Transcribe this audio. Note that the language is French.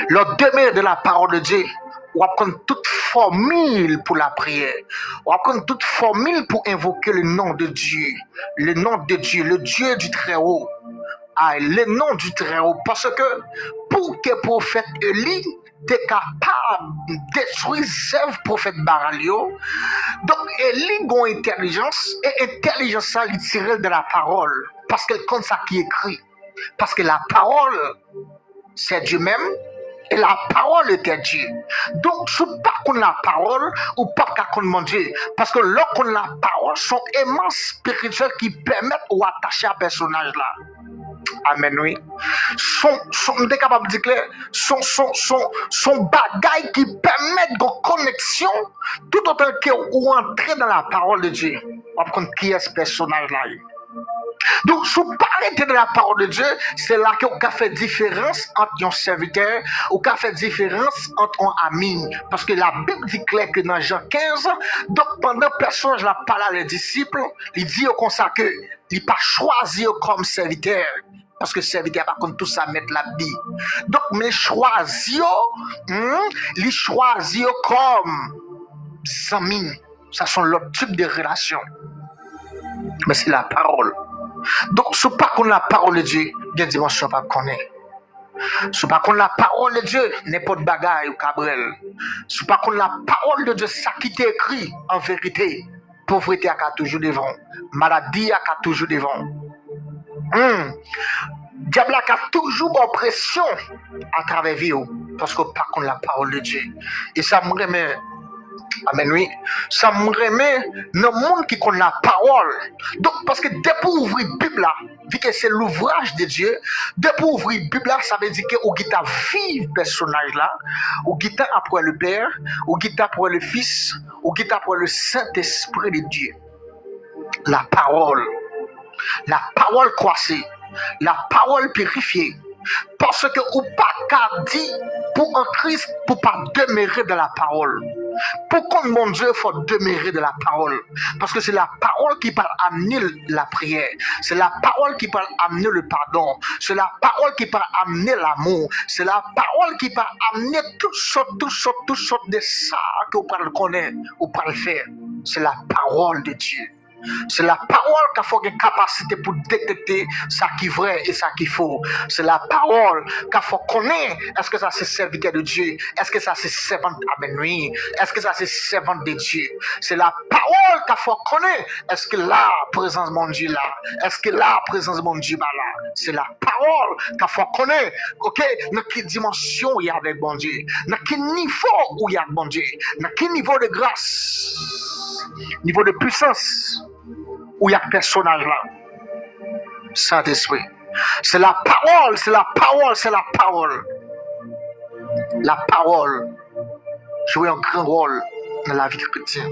Le demeurer de la parole de Dieu, on va prendre toute formule pour la prière. On va prendre toute formule pour invoquer le nom de Dieu. Le nom de Dieu, le Dieu du Très-Haut. Ah, le nom du Très-Haut. Parce que pour que le prophète Élie était capable de détruire le prophète Baralio, donc Élie a une intelligence, et intelligence, ça, il tire de la parole. Parce qu'elle compte ça qui est écrit. Parce que la parole, c'est Dieu même. Et la parole était Dieu. Donc, si pas qu'on la parole, ou pas qu'on mon Dieu. Parce que lorsqu'on la parole, sont aimants spirituels qui permettent ou attacher à un personnage là. Amen, oui. On est capable de dire son bagaille qui permet de connexion tout autant que ou entrer dans la parole de Dieu. On va prendre qui est ce personnage là. Donc, si vous parlez de la parole de Dieu, c'est là qu'on a fait différence entre un serviteur ou qu'on a fait différence entre un ami. Parce que la Bible dit clair que dans Jean 15, donc pendant que personne ne parle à les disciples, il dit comme ça que il n'a pas choisi comme serviteur. Parce que serviteur, par contre, tout ça mettre la vie. Donc, mais choisi, il choisit comme amis. Ça sont l'autre type de relation. Mais c'est la parole. Donc, ce pas qu'on la parole de Dieu, bien dimension pas connaît. Ce pas qu'on la parole de Dieu, n'importe bagaille ou cabrel. Ce pas qu'on la parole de Dieu, ça qui t'est écrit en vérité. Pauvreté a toujours devant. Maladie a toujours devant. Diable a toujours oppression à travers vie. Parce que pas qu'on la parole de Dieu. Et ça me remet. Amen, oui. Ça me remet dans le monde qui connaît la parole. Donc, parce que dès pour ouvrir la Bible, vu que c'est l'ouvrage de Dieu, dès pour ouvrir la Bible, ça veut dire que vous avez vivre personnage là, vous avez après le Père, vous avez après le Fils, vous avez après le Saint-Esprit de Dieu. La parole croissée, la parole purifiée. Parce que vous pas qu'à dire pour un Christ, pour pas demeurer dans la parole. Pourquoi mon Dieu faut demeurer de la parole? Parce que c'est la parole qui peut amener la prière. C'est la parole qui peut amener le pardon. C'est la parole qui peut amener l'amour. C'est la parole qui peut amener toutes sortes de ça que vous pouvez connaître ou pouvez faire. C'est la parole de Dieu. C'est la parole qui a fait une capacité pour détecter ça qui est vrai et ça qui est faux. C'est la parole qui a fait connaître est-ce que ça c'est serviteur de Dieu, est-ce que ça c'est servante à nuit, est-ce que ça c'est servante de Dieu. C'est la parole qui a fait connaître est-ce que la présence de mon Dieu là, est-ce que la présence de mon Dieu là. C'est la parole qui a fait connaître, ok, dans quelle dimension il y a avec mon Dieu, dans quel niveau où il y a avec mon Dieu, dans quel niveau de grâce, niveau de puissance. Où il y a personnage là. Saint-Esprit. C'est la parole, c'est la parole, c'est la parole. La parole joue un grand rôle dans la vie chrétienne.